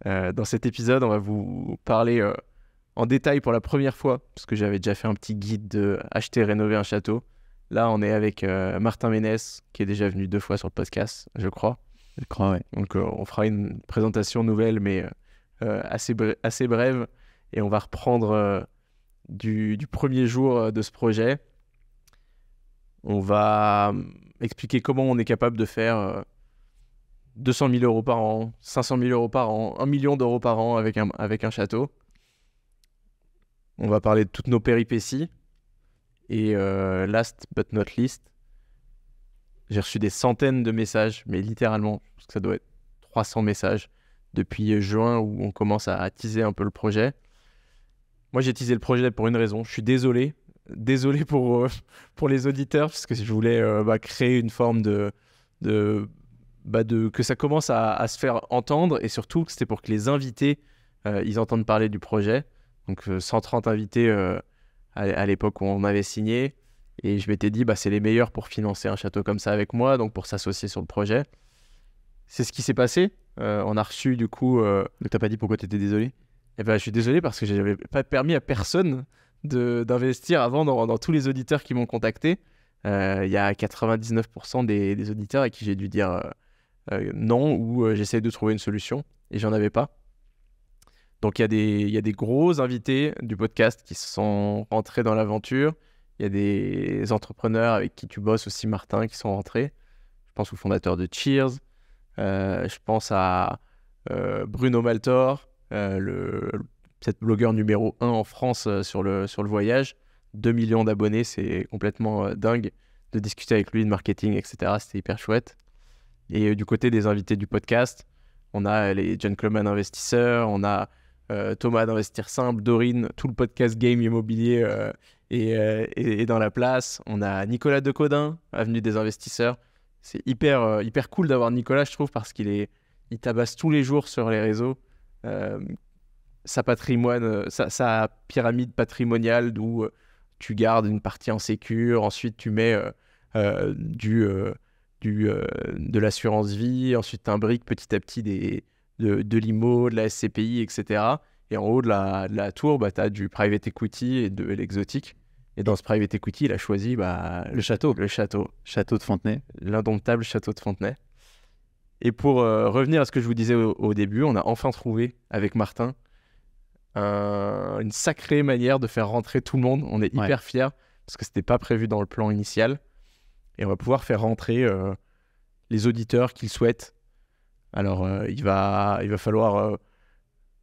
Dans cet épisode, on va vous parler en détail pour la première fois, parce que j'avais déjà fait un petit guide de acheter et rénover un château. Là, on est avec Martin Ménès, qui est déjà venu 2 fois sur le podcast, je crois. Je crois, ouais. Donc, on fera une présentation nouvelle, mais assez brève. Et on va reprendre du premier jour de ce projet. On va expliquer comment on est capable de faire 200 000 euros par an, 500 000 euros par an, 1 million d'euros par an avec un château. On va parler de toutes nos péripéties. Et last but not least, j'ai reçu des centaines de messages, mais littéralement, parce que ça doit être 300 messages depuis juin où on commence à teaser un peu le projet. Moi, j'ai teasé le projet pour une raison. Je suis désolé pour les auditeurs, parce que je voulais créer une forme que ça commence à se faire entendre, et surtout que c'était pour que les invités ils entendent parler du projet. Donc 130 invités à l'époque où on avait signé, et je m'étais dit c'est les meilleurs pour financer un château comme ça avec moi, donc pour s'associer sur le projet. C'est ce qui s'est passé. On a reçu du coup... Donc t'as pas dit pourquoi t'étais désolé? je suis désolé parce que j'avais pas permis à personne d'investir avant dans tous les auditeurs qui m'ont contacté. Il y a 99% des auditeurs à qui j'ai dû dire non, ou j'essaie de trouver une solution, et j'en avais pas. Donc il y a des gros invités du podcast qui sont rentrés dans l'aventure. Il y a des entrepreneurs avec qui tu bosses aussi, Martin, qui sont rentrés. Je pense au fondateur de Cheers. Je pense à Bruno Maltor, peut-être blogueur numéro 1 en France sur le voyage. 2 millions d'abonnés, c'est complètement dingue de discuter avec lui de marketing, etc. C'était hyper chouette. Et du côté des invités du podcast, on a les Gentlemen investisseurs, on a Thomas d'Investir Simple, Dorine, tout le podcast Game Immobilier est dans la place. On a Nicolas Decodin, avenue des investisseurs. C'est hyper cool d'avoir Nicolas, je trouve, parce il tabasse tous les jours sur les réseaux sa pyramide patrimoniale, d'où tu gardes une partie en sécure, ensuite tu mets de l'assurance vie, ensuite tu imbriques petit à petit de l'IMO, de la SCPI, etc. Et en haut de la tour, tu as du private equity et de l'exotique. Et dans ce private equity, il a choisi le château. Château de Fontenay. L'indomptable château de Fontenay. Et pour revenir à ce que je vous disais au début, on a enfin trouvé avec Martin une sacrée manière de faire rentrer tout le monde. On est hyper fiers parce que c'était pas prévu dans le plan initial. Et on va pouvoir faire rentrer les auditeurs qu'ils souhaitent. Alors, il va falloir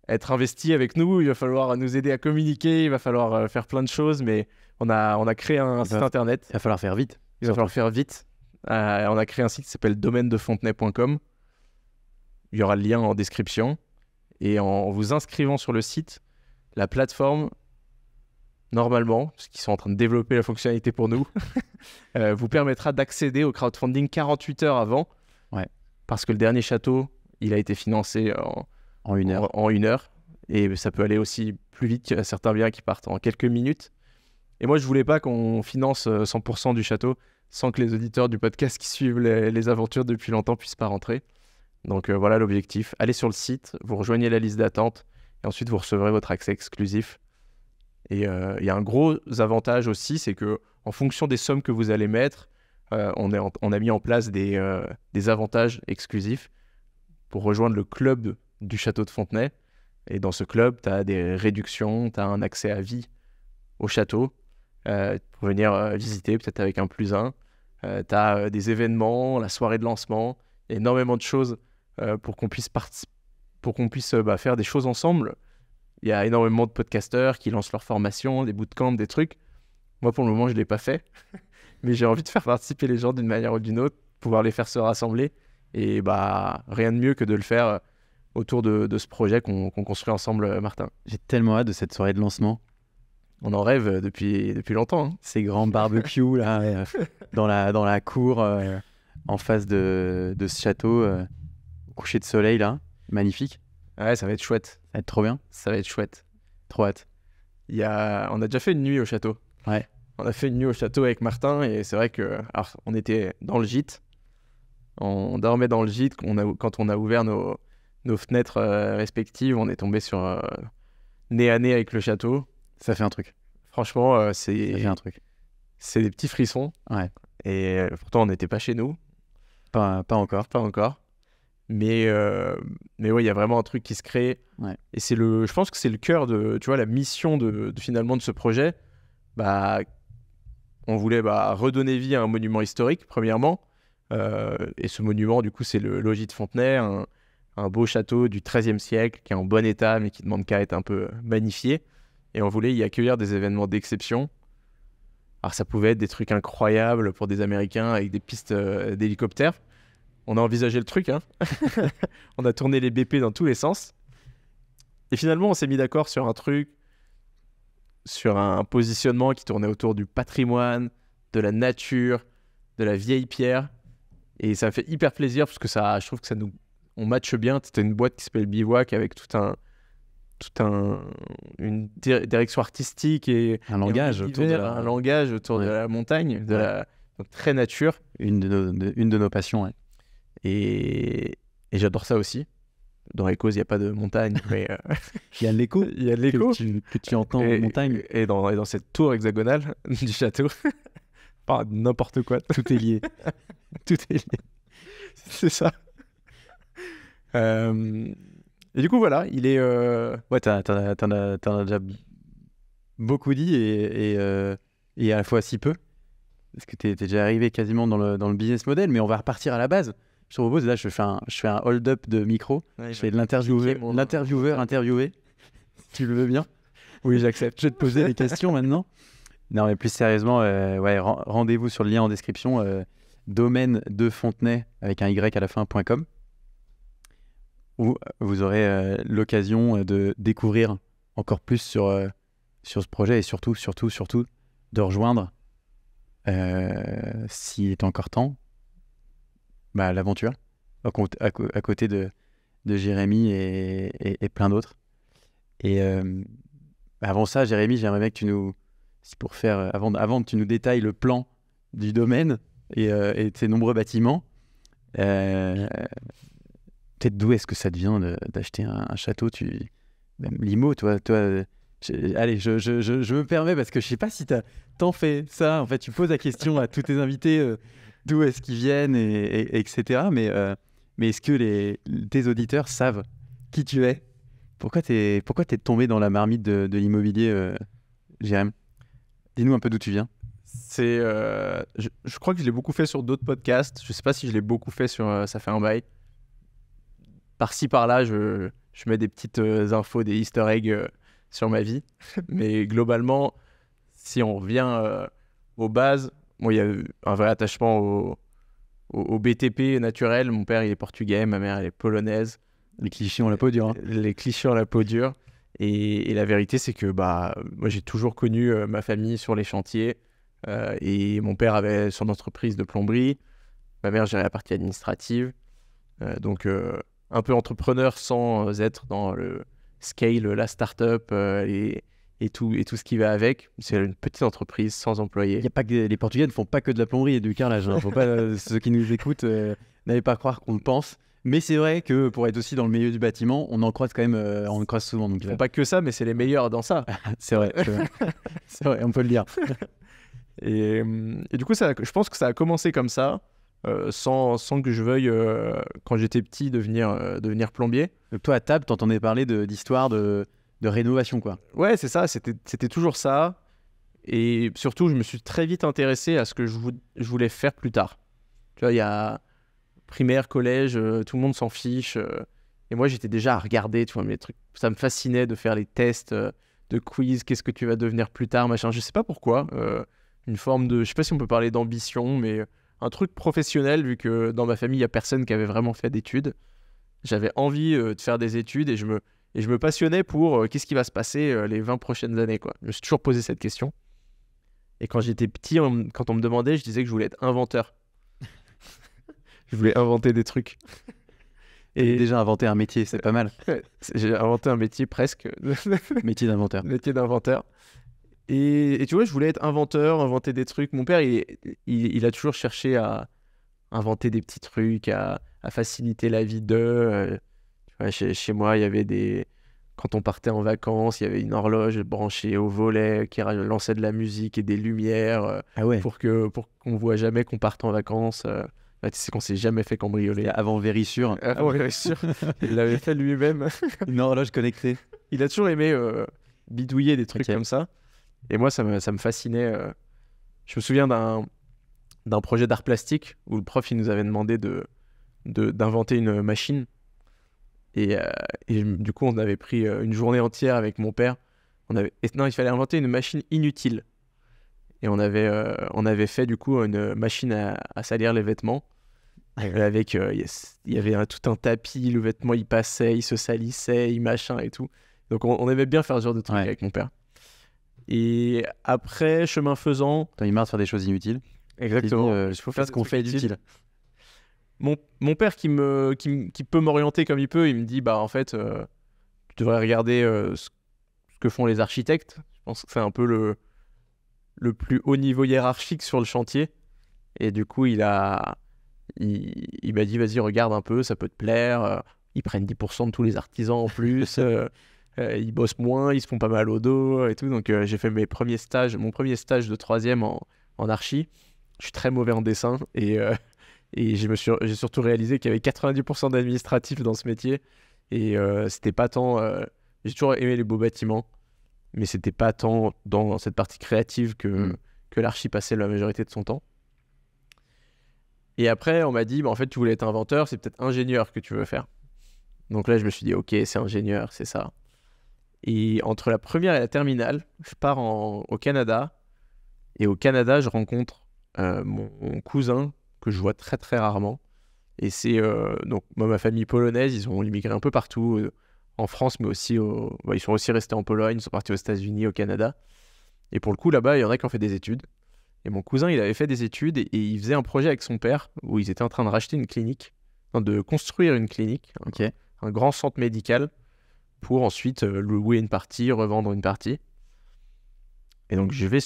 être investi avec nous, il va falloir nous aider à communiquer, il va falloir faire plein de choses, mais on a créé un site internet. Il va falloir faire vite. On a créé un site qui s'appelle domainedefontenay.com. Il y aura le lien en description. Et en vous inscrivant sur le site, la plateforme, normalement, parce qu'ils sont en train de développer la fonctionnalité pour nous, vous permettra d'accéder au crowdfunding 48 heures avant. Ouais. Parce que le dernier château, il a été financé en 1 heure. En 1 heure. Et ça peut aller aussi plus vite. Il y a certains biens qui partent en quelques minutes. Et moi, je voulais pas qu'on finance 100% du château sans que les auditeurs du podcast qui suivent les aventures depuis longtemps puissent pas rentrer. Donc voilà l'objectif. Allez sur le site, vous rejoignez la liste d'attente et ensuite vous recevrez votre accès exclusif. Et il y a un gros avantage aussi, c'est que en fonction des sommes que vous allez mettre, on a mis en place des avantages exclusifs pour rejoindre le club du château de Fontenay. Et dans ce club, tu as des réductions, tu as un accès à vie au château pour venir visiter, peut-être avec un +1. Tu as des événements, la soirée de lancement, énormément de choses pour qu'on puisse faire des choses ensemble. Il y a énormément de podcasteurs qui lancent leur formation, des bootcamps, des trucs. Moi, pour le moment, je ne l'ai pas fait. Mais j'ai envie de faire participer les gens d'une manière ou d'une autre, pouvoir les faire se rassembler. Et rien de mieux que de le faire autour de ce projet qu'on construit ensemble, Martin. J'ai tellement hâte de cette soirée de lancement. On en rêve depuis longtemps. Hein. Ces grands barbecues là, dans la cour, en face de ce château, au coucher de soleil là, magnifique. Ouais, ça va être chouette. Ça va être trop bien. Ça va être chouette. Trop hâte. On a déjà fait une nuit au château. Ouais. On a fait une nuit au château avec Martin et c'est vrai que on était dans le gîte. On dormait dans le gîte quand on a ouvert nos nos fenêtres respectives, on est tombé sur nez à nez avec le château. Ça fait un truc. Franchement, Ça fait un truc. c'est des petits frissons. Ouais. Et pourtant, on n'était pas chez nous. Pas encore. Pas encore. Mais ouais, il y a vraiment un truc qui se crée. Ouais. Et je pense que c'est le cœur de, tu vois, la mission finalement de ce projet. Bah, on voulait redonner vie à un monument historique, premièrement. Et ce monument, du coup, c'est le logis de Fontenay, un beau château du XIIIe siècle qui est en bon état, mais qui demande qu'à être un peu magnifié. Et on voulait y accueillir des événements d'exception. Alors, ça pouvait être des trucs incroyables pour des Américains avec des pistes d'hélicoptères. On a envisagé le truc, hein. On a tourné les BP dans tous les sens. Et finalement, on s'est mis d'accord sur un truc, sur un positionnement qui tournait autour du patrimoine, de la nature, de la vieille pierre. Et ça me fait hyper plaisir parce que je trouve que on matche bien. C'était une boîte qui s'appelle Bivouac avec une direction artistique et un langage autour de un langage autour de la montagne, donc très nature. Une de nos passions, ouais. Et j'adore ça aussi. Dans les causes, il n'y a pas de montagne, mais il y a de l'écho. Il y a de l'écho que tu entends en montagne. Et dans cette tour hexagonale du château, enfin, n'importe quoi. Tout est lié. Tout est lié. C'est ça. Et du coup, voilà, il est... Ouais, t'en as déjà beaucoup dit et à la fois si peu. Parce que t'es déjà arrivé quasiment dans le business model, mais on va repartir à la base. Je te propose, là, je fais un hold-up de micro. Ouais, je fais de l'intervieweur interviewé. Si tu le veux bien. Oui, j'accepte. Je vais te poser des questions maintenant. Non, mais plus sérieusement, rendez-vous sur le lien en description. Domaine de Fontenay avec un Y à la fin.com, où vous aurez l'occasion de découvrir encore plus sur ce projet et surtout de rejoindre, s'il est encore temps, l'aventure à côté de Jérémy et plein d'autres. Et avant ça, Jérémy, j'aimerais bien que tu nous, pour faire avant que tu nous détailles le plan du domaine et de tes nombreux bâtiments, peut-être d'où est-ce que ça te vient d'acheter un château, même Limo, toi allez, je me permets parce que je sais pas si t'en fais ça. En fait, tu poses la question à tous tes invités, d'où est-ce qu'ils viennent, et etc. Mais est-ce que tes auditeurs savent qui tu es? Pourquoi t'es tombé dans la marmite de l'immobilier, Jérém? Dis-nous un peu d'où tu viens. Je crois que je l'ai beaucoup fait sur d'autres podcasts. Je sais pas si je l'ai beaucoup fait sur Ça fait un bail. Par-ci, par-là, je mets des petites infos, des easter eggs sur ma vie. Mais globalement, si on revient aux bases, il y a eu un vrai attachement au BTP naturel. Mon père, il est portugais, ma mère, elle est polonaise. Les clichés ont la peau dure. Hein. Les clichés ont la peau dure. Et la vérité, c'est que moi, j'ai toujours connu ma famille sur les chantiers. Et mon père avait son entreprise de plomberie. Ma mère gérait la partie administrative. Donc, un peu entrepreneur sans être dans le scale, la start-up et tout ce qui va avec. C'est une petite entreprise sans employés. Il y a pas que les Portugais ne font pas que de la plomberie et du carrelage. Hein. Faut pas, ceux qui nous écoutent, n'allez pas croire qu'on le pense. Mais c'est vrai que pour être aussi dans le milieu du bâtiment, on en croise quand même, on le croise souvent. Donc, ils font pas que ça, mais c'est les meilleurs dans ça. C'est vrai. C'est vrai, on peut le dire. Et du coup, je pense que ça a commencé comme ça. Sans que je veuille, quand j'étais petit, devenir plombier. Donc toi, à table, t'entendais parler d'histoire de rénovation, quoi. Ouais, c'est ça, c'était toujours ça. Et surtout, je me suis très vite intéressé à ce que je voulais faire plus tard. Tu vois, il y a primaire, collège, tout le monde s'en fiche. Et moi, j'étais déjà à regarder, tu vois, mes trucs. Ça me fascinait de faire les tests de quiz, qu'est-ce que tu vas devenir plus tard, machin. Je sais pas pourquoi. Une forme de... Je sais pas si on peut parler d'ambition, mais... un truc professionnel, vu que dans ma famille, il n'y a personne qui avait vraiment fait d'études. J'avais envie de faire des études et je me passionnais pour qu'est-ce qui va se passer les 20 prochaines années, quoi. Je me suis toujours posé cette question. Et quand j'étais petit, quand on me demandait, je disais que je voulais être inventeur. Je voulais inventer des trucs. Et déjà inventé un métier, c'est pas mal. J'ai inventé un métier presque. Métier d'inventeur. Métier d'inventeur. Et tu vois, je voulais être inventeur, inventer des trucs. Mon père, il a toujours cherché à inventer des petits trucs, à faciliter la vie d'eux. Ouais, chez moi, il y avait quand on partait en vacances, il y avait une horloge branchée au volet qui lançait de la musique et des lumières pour qu'on voit jamais qu'on parte en vacances. Tu sais qu'on s'est jamais fait cambrioler. Avant Vérissure. Avant Vérissure. Il l'avait fait lui-même. Une horloge connectée. Il a toujours aimé bidouiller des trucs comme ça. Et moi, ça me fascinait. Je me souviens d'un projet d'art plastique où le prof il nous avait demandé d'inventer une machine. Et du coup, on avait pris une journée entière avec mon père. Il fallait inventer une machine inutile. Et on avait fait du coup une machine à salir les vêtements. Avec, il y avait tout un tapis, le vêtement il passait, il se salissait, il machin et tout. Donc on aimait bien faire ce genre de trucs avec mon père. Et après, chemin faisant... T'as eu marre de faire des choses inutiles. Exactement. Il faut faire ce qu'on fait d'utile. Mon père qui peut m'orienter comme il peut, il me dit en fait tu devrais regarder ce que font les architectes. Je pense que c'est un peu le plus haut niveau hiérarchique sur le chantier. Et du coup il m'a dit vas-y regarde un peu, ça peut te plaire. Ils prennent 10% de tous les artisans en plus. Ils bossent moins, ils se font pas mal au dos et tout. Donc j'ai fait mon premier stage de 3e en archi. Je suis très mauvais en dessin et j'ai surtout réalisé qu'il y avait 90% d'administratifs dans ce métier. Et c'était pas tant... j'ai toujours aimé les beaux bâtiments, mais c'était pas tant dans cette partie créative que l'archi passait la majorité de son temps. Et après, on m'a dit, en fait, tu voulais être inventeur, c'est peut-être ingénieur que tu veux faire. Donc là, je me suis dit, ok, c'est ingénieur, c'est ça. Et entre la première et la terminale, je pars au Canada. Et au Canada, je rencontre mon cousin, que je vois très très rarement. Et c'est donc moi, ma famille polonaise, ils ont immigré un peu partout en France, mais aussi ils sont aussi restés en Pologne, ils sont partis aux États-Unis, au Canada. Et pour le coup, là-bas, il y en a qui ont fait des études. Et mon cousin, il avait fait des études et il faisait un projet avec son père où ils étaient en train de racheter une clinique, de construire une clinique, un grand centre médical pour ensuite louer une partie, revendre une partie. Et donc je vais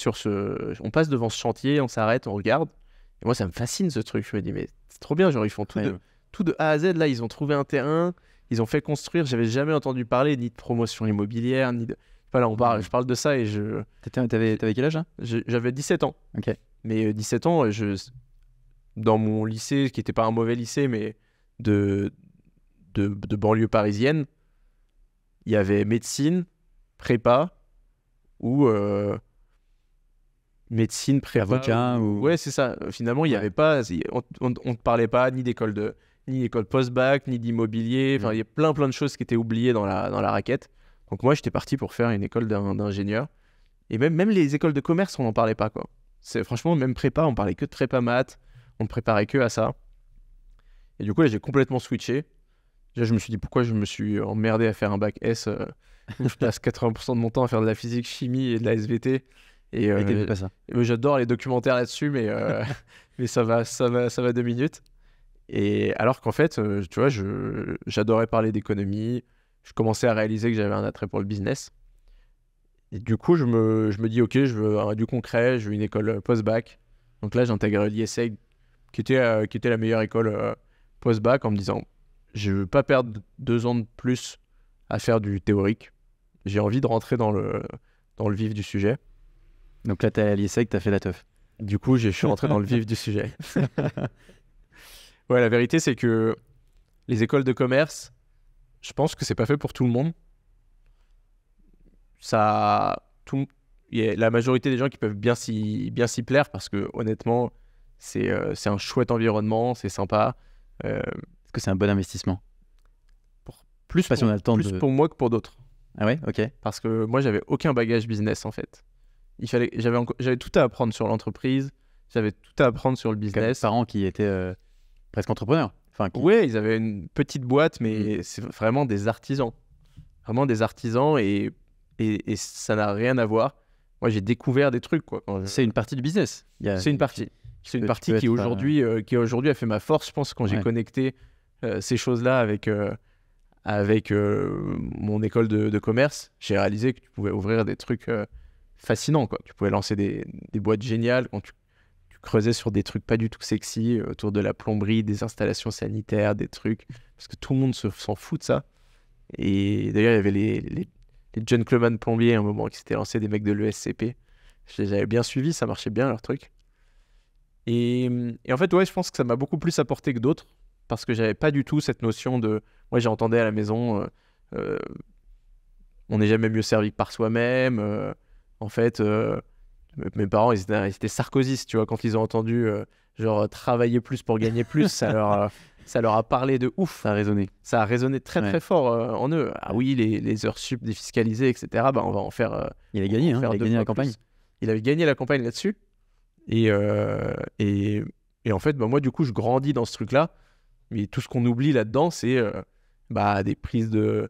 on passe devant ce chantier, on s'arrête, on regarde. Et moi, ça me fascine ce truc. Je me dis, mais c'est trop bien. Genre, ils font tout de A à Z. Là, ils ont trouvé un terrain, ils ont fait construire. J'avais jamais entendu parler ni de promotion immobilière, ni de. Voilà, je parle de ça et je. T'avais quel âge là? J'avais 17 ans. Ok. Mais 17 ans, dans mon lycée, qui n'était pas un mauvais lycée, mais de banlieue parisienne, il y avait médecine, prépa ou. Médecine, prépa, avocat ou... Ouais, c'est ça. Finalement, il y avait pas... On ne parlait pas ni d'école post-bac, ni d'immobilier. Enfin, il y a plein de choses qui étaient oubliées dans la raquette. Donc moi, j'étais parti pour faire une école d'ingénieur. Et même les écoles de commerce, on n'en parlait pas, quoi. Franchement, même prépa, on parlait que de prépa maths. On ne préparait que à ça. Et du coup, là, j'ai complètement switché. Déjà, je me suis dit, pourquoi je me suis emmerdé à faire un bac S où je passe 80% de mon temps à faire de la physique, chimie et de la SVT. Et pas ça. J'adore les documentaires là-dessus, mais ça va 2 minutes. Et alors qu'en fait, tu vois, j'adorais parler d'économie. Je commençais à réaliser que j'avais un attrait pour le business. Et du coup, je me dis, ok, je veux du concret, je veux une école post-bac. Donc là, j'intègre l'IESEG, qui était la meilleure école post-bac, en me disant, je veux pas perdre 2 ans de plus à faire du théorique. J'ai envie de rentrer dans le vif du sujet. Donc là, t'es à l'IESEG, t'as fait la teuf. Du coup, je suis rentré dans le vif du sujet. Ouais, la vérité, c'est que les écoles de commerce, je pense que c'est pas fait pour tout le monde. Il y a la majorité des gens qui peuvent bien s'y plaire parce que honnêtement, c'est un chouette environnement, c'est sympa. Est-ce que c'est un bon investissement? Plus pour moi que pour d'autres. Ah ouais, ok. Parce que moi, j'avais aucun bagage business en fait. J'avais tout à apprendre sur l'entreprise, j'avais tout à apprendre sur le business. Comme parents qui étaient presque entrepreneurs. Ouais, ils avaient une petite boîte, mais c'est vraiment des artisans. Vraiment des artisans et ça n'a rien à voir. Moi, j'ai découvert des trucs, quoi. C'est une partie du business. C'est une partie. C'est une partie qui aujourd'hui a fait ma force, je pense, quand j'ai connecté ces choses-là avec mon école de commerce. J'ai réalisé que tu pouvais ouvrir des trucs fascinants, quoi. Tu pouvais lancer des boîtes géniales quand tu creusais sur des trucs pas du tout sexy autour de la plomberie, des installations sanitaires, des trucs, parce que tout le monde s'en fout de ça. Et d'ailleurs, il y avait les gentlemen plombiers à un moment qui s'étaient lancés, des mecs de l'ESCP. Je les avais bien suivis, ça marchait bien leur truc. Et en fait, ouais, je pense que ça m'a beaucoup plus apporté que d'autres parce que j'avais pas du tout cette notion de. Moi, j'entendais à la maison, on n'est jamais mieux servi que par soi-même. En fait, mes parents, ils étaient sarkozystes, tu vois, quand ils ont entendu genre travailler plus pour gagner plus, ça leur a parlé de ouf. Ça a résonné. Ça a résonné très très fort en eux. Ah oui, les heures sup défiscalisées, etc. Bah, on va en faire. Il a gagné, il a gagné la campagne. Il avait gagné la campagne là-dessus. Et en fait, bah, moi, du coup, je grandis dans ce truc-là. Mais tout ce qu'on oublie là-dedans, c'est des prises de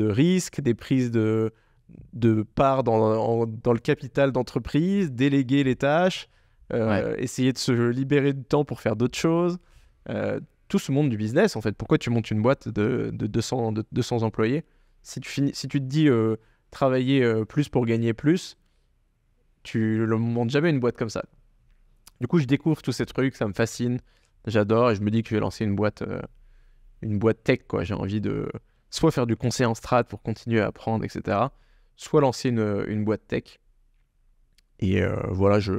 risques, des prises de part dans le capital d'entreprise, déléguer les tâches, essayer de se libérer du temps pour faire d'autres choses. Tout ce monde du business, en fait. Pourquoi tu montes une boîte de 200 employés? Si tu te dis travailler plus pour gagner plus, tu ne montes jamais une boîte comme ça. Du coup, je découvre tous ces trucs, ça me fascine, j'adore, et je me dis que je vais lancer une boîte tech, quoi. J'ai envie de soit faire du conseil en strat pour continuer à apprendre, etc., soit lancer une boîte tech. Et voilà, je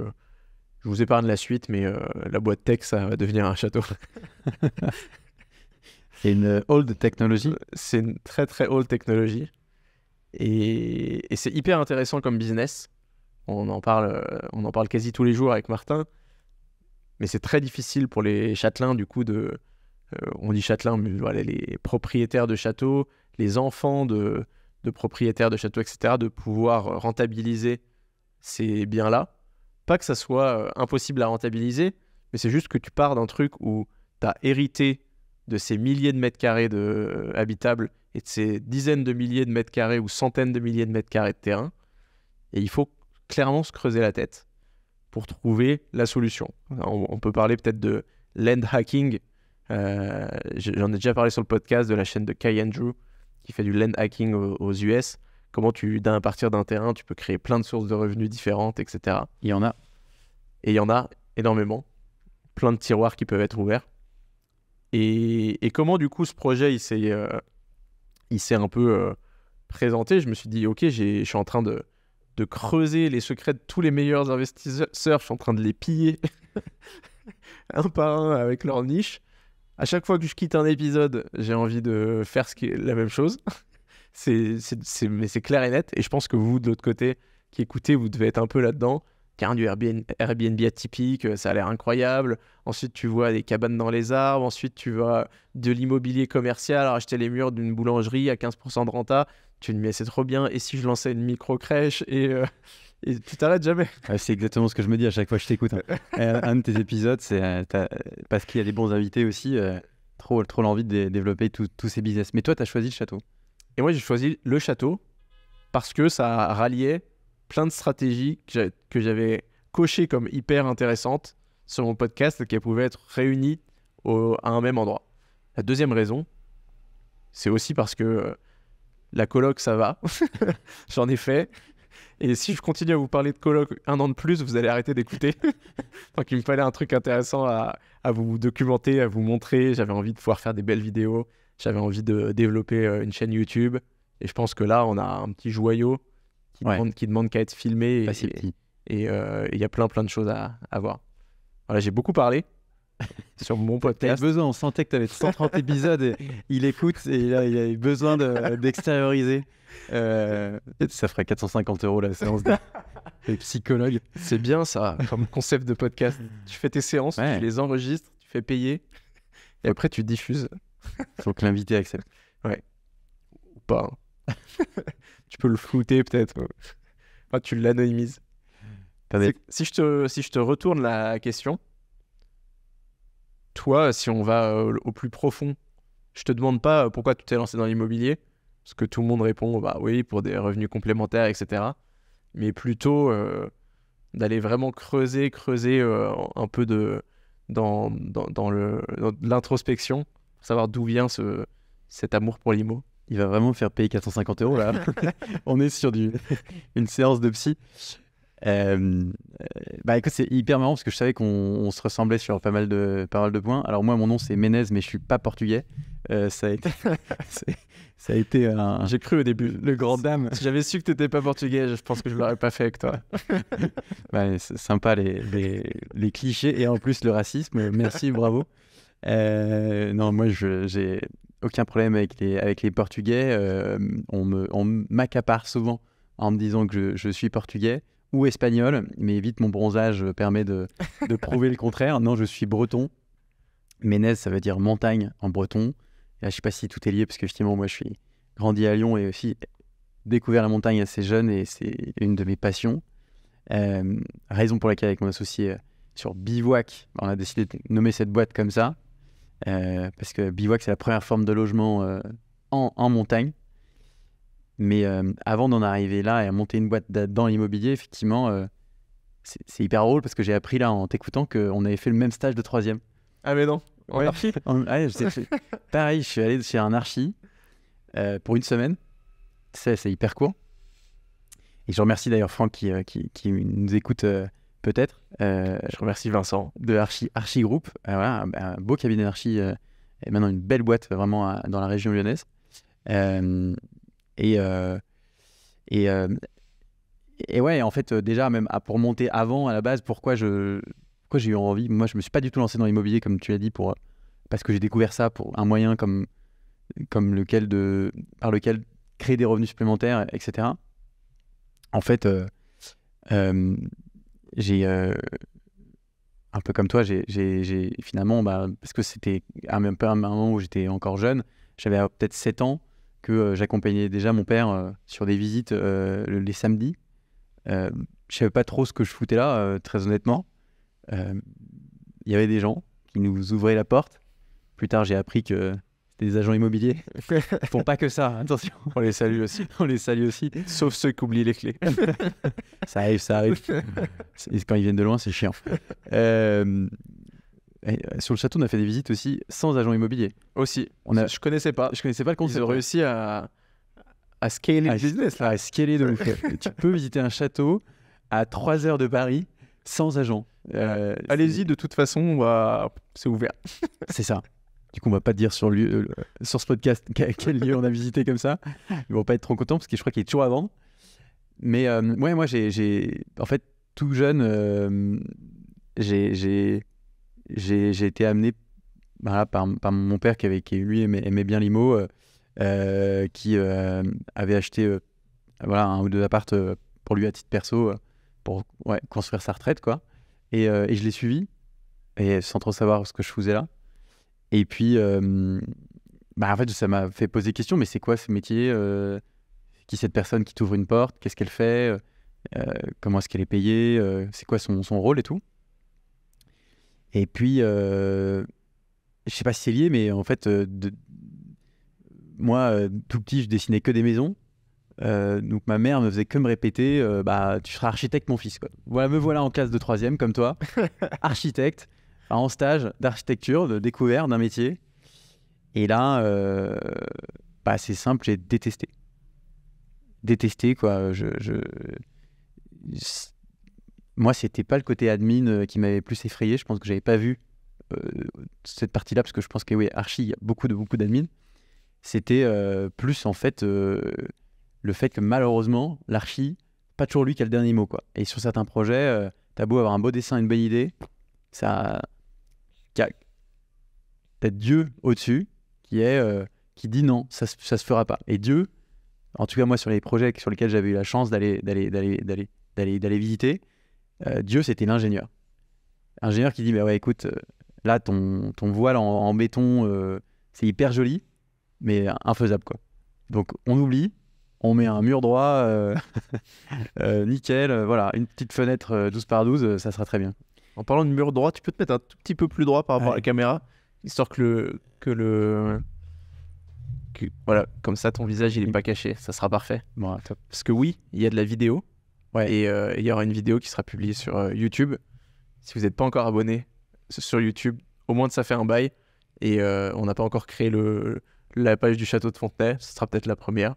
vous épargne la suite, mais la boîte tech, ça va devenir un château. C'est une old technology. C'est une très très old technology. Et c'est hyper intéressant comme business. On en parle quasi tous les jours avec Martin. Mais c'est très difficile pour les châtelains, du coup, on dit châtelains, mais voilà, les propriétaires de châteaux, les enfants de propriétaires de châteaux, etc., de pouvoir rentabiliser ces biens-là. Pas que ça soit impossible à rentabiliser, mais c'est juste que tu pars d'un truc où tu as hérité de ces milliers de mètres carrés habitables et de ces dizaines de milliers de mètres carrés ou centaines de milliers de mètres carrés de terrain. Et il faut clairement se creuser la tête pour trouver la solution. On peut parler peut-être de land hacking. J'en ai déjà parlé sur le podcast de la chaîne de Kai Andrew qui fait du land hacking aux US. Comment à partir d'un terrain, tu peux créer plein de sources de revenus différentes, etc. Il y en a. Et il y en a énormément. Plein de tiroirs qui peuvent être ouverts. Et comment, du coup, ce projet, il s'est un peu présenté. Je me suis dit, OK, je suis en train de creuser les secrets de tous les meilleurs investisseurs. Je suis en train de les piller un par un avec leur niche. À chaque fois que je quitte un épisode, j'ai envie de faire la même chose. Mais c'est clair et net. Et je pense que vous, de l'autre côté, qui écoutez, vous devez être un peu là-dedans. Car du Airbnb atypique, ça a l'air incroyable. Ensuite, tu vois des cabanes dans les arbres. Ensuite, tu vois de l'immobilier commercial, acheter les murs d'une boulangerie à 15% de renta. Tu te dis, mais c'est trop bien. Et si je lançais une micro-crèche et tu t'arrêtes jamais. Ouais, c'est exactement ce que je me dis à chaque fois que je t'écoute. Un de tes épisodes, c'est parce qu'il y a des bons invités aussi, trop l'envie de développer tous ces business. Mais toi, tu as choisi le château. Et moi, j'ai choisi le château parce que ça ralliait plein de stratégies que j'avais cochées comme hyper intéressantes sur mon podcast qui pouvaient être réunies à un même endroit. La deuxième raison, c'est aussi parce que la coloc, ça va. J'en ai fait. Et si je continue à vous parler de coloc 1 an de plus, vous allez arrêter d'écouter. Donc il me fallait un truc intéressant à vous documenter, à vous montrer. J'avais envie de pouvoir faire des belles vidéos. J'avais envie de développer une chaîne YouTube. Et je pense que là, on a un petit joyau qui demande qu'à être filmé. Et il y a plein de choses à voir. Voilà, j'ai beaucoup parlé sur mon podcast. On sentait que tu avais 130 épisodes et il écoute et là, il a besoin d'extérioriser. Ça ferait 450 € la séance de psychologue. C'est bien ça, comme concept de podcast. Tu fais tes séances, tu les enregistres, tu fais payer et après tu diffuses. Faut que l'invité accepte. Ouais. Ou pas. Hein. Tu peux le flouter peut-être. Enfin, tu l'anonymises. Si je te retourne la question, toi, si on va au plus profond, je te demande pas pourquoi tu t'es lancé dans l'immobilier, parce que tout le monde répond bah oui, pour des revenus complémentaires, etc. Mais plutôt d'aller vraiment creuser un peu dans l'introspection, pour savoir d'où vient cet amour pour l'immo. Il va vraiment faire payer 450 € là. On est sur une séance de psy. Écoute, c'est hyper marrant parce que je savais qu'on se ressemblait sur pas mal de points. Alors moi, mon nom c'est Menez, mais je suis pas portugais. Ça a été Ça a été J'ai cru au début. Le grand dame. Si j'avais su que t'étais pas portugais, je pense que je l'aurais pas fait avec toi. Ouais, c'est sympa les clichés et en plus le racisme. Merci, bravo. Non, moi, j'ai aucun problème avec les Portugais. On m'accapare souvent en me disant que je suis portugais ou espagnol, mais vite mon bronzage permet de prouver le contraire. Non, je suis breton. Ménez, ça veut dire montagne en breton. Et là, je sais pas si tout est lié parce que justement, moi, je suis grandi à Lyon et aussi découvert la montagne assez jeune et c'est une de mes passions. Raison pour laquelle avec mon associé sur Bivouac, on a décidé de nommer cette boîte comme ça. Parce que Bivouac, c'est la première forme de logement en montagne. Mais avant d'en arriver là et à monter une boîte dans l'immobilier, effectivement, c'est hyper drôle parce que j'ai appris là en t'écoutant qu'on avait fait le même stage de troisième. Ah mais non, en archi Pareil, je suis allé chez un archi pour une semaine. C'est hyper court. Et je remercie d'ailleurs Franck qui nous écoute peut-être. Je remercie Vincent. De Archi Group. Voilà, un beau cabinet d'archi et maintenant une belle boîte vraiment dans la région lyonnaise. Et ouais, en fait, déjà, même pour monter avant, à la base, pourquoi j'ai eu envie. Moi, je me suis pas du tout lancé dans l'immobilier, comme tu l'as dit, parce que j'ai découvert ça pour un moyen par lequel créer des revenus supplémentaires, etc. En fait, j'ai un peu comme toi, j'ai finalement, parce que c'était un peu un moment où j'étais encore jeune, j'avais peut-être 7 ans, que j'accompagnais déjà mon père sur des visites les samedis. Je savais pas trop ce que je foutais là, très honnêtement. Il y avait des gens qui nous ouvraient la porte. Plus tard, j'ai appris que c'était des agents immobiliers. Ils font pas que ça, attention. On les salue aussi. On les salue aussi. Sauf ceux qui oublient les clés. Ça arrive. Et quand ils viennent de loin, c'est chiant. Sur le château, on a fait des visites aussi sans agent immobilier. Aussi. Je connaissais pas le concept. Ils ont réussi à scaler le business. À scaler de ouf. Tu peux visiter un château à 3 heures de Paris sans agent. Allez-y, de toute façon, c'est ouvert. C'est ça. Du coup, on va pas te dire sur ce podcast quel lieu on a visité comme ça. Ils vont pas être trop contents parce que je crois qu'il est toujours à vendre. Mais ouais, moi, j'ai en fait tout jeune, j'ai été amené par mon père qui lui aimait bien l'IMO, qui avait acheté un ou deux appartes pour lui à titre perso pour construire sa retraite, quoi. Et je l'ai suivi et sans trop savoir ce que je faisais là. Et puis en fait ça m'a fait poser question, mais c'est quoi ce métier, qui cette personne qui t'ouvre une porte, qu'est-ce qu'elle fait, comment est-ce qu'elle est payée, c'est quoi son rôle et tout. Et puis je sais pas si c'est lié, mais en fait moi tout petit je dessinais que des maisons. Donc ma mère me faisait que me répéter tu seras architecte mon fils, quoi. Voilà, me voilà en classe de 3e comme toi, architecte, en stage d'architecture, de découverte d'un métier. Et là c'est simple, j'ai détesté quoi. Moi c'était pas le côté admin qui m'avait plus effrayé. Je pense que j'avais pas vu cette partie-là parce que je pense que oui, archi il y a beaucoup d'admin. C'était plus en fait le fait que malheureusement, l'archi, pas toujours lui qui a le dernier mot, quoi. Et sur certains projets, t'as beau avoir un beau dessin, une bonne idée, t'as Dieu au-dessus qui dit non, ça se fera pas. Et Dieu, en tout cas moi sur les projets sur lesquels j'avais eu la chance d'aller visiter, Dieu c'était l'ingénieur. Ingénieur qui dit mais ouais écoute, là ton voile en béton, c'est hyper joli, mais infaisable, quoi. Donc on oublie. On met un mur droit, nickel, voilà, une petite fenêtre 12 par 12, ça sera très bien. En parlant de mur droit, tu peux te mettre un tout petit peu plus droit par rapport à la caméra, histoire voilà, comme ça ton visage il est pas caché, ça sera parfait. Bon, top. Parce que oui, il y a de la vidéo, et il y aura une vidéo qui sera publiée sur YouTube. Si vous n'êtes pas encore abonné sur YouTube, au moins de ça fait un bail, et on n'a pas encore créé la page du château de Fontenay, ce sera peut-être la première.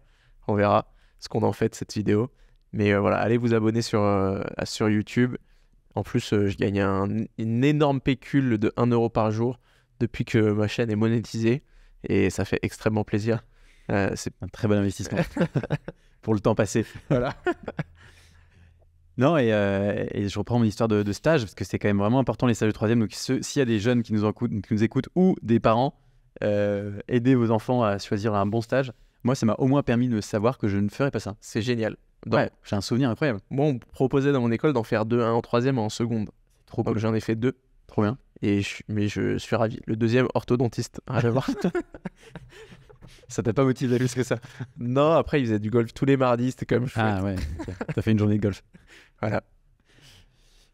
On verra ce qu'on en fait de cette vidéo. Mais voilà, allez vous abonner sur YouTube. En plus, je gagne une énorme pécule de 1 € par jour depuis que ma chaîne est monétisée. Et ça fait extrêmement plaisir. C'est un très bon investissement pour le temps passé. Voilà. Non, et je reprends mon histoire de stage, parce que c'est quand même vraiment important les stages de troisième. Donc, s'il y a des jeunes qui nous écoutent, ou des parents, aidez vos enfants à choisir un bon stage. Moi, ça m'a au moins permis de savoir que je ne ferais pas ça. C'est génial. Ouais, j'ai un souvenir incroyable. Moi, on me proposait dans mon école d'en faire 2, un en troisième et en seconde. Trop cool. Donc j'en ai fait 2. Trop bien. Mais je suis ravi. Le deuxième, orthodontiste. Rien à voir. Ça t'a pas motivé plus que ça? Non, après, il faisait du golf tous les mardis. C'était quand même chouette. Ah ouais, okay. T'as fait une journée de golf. Voilà.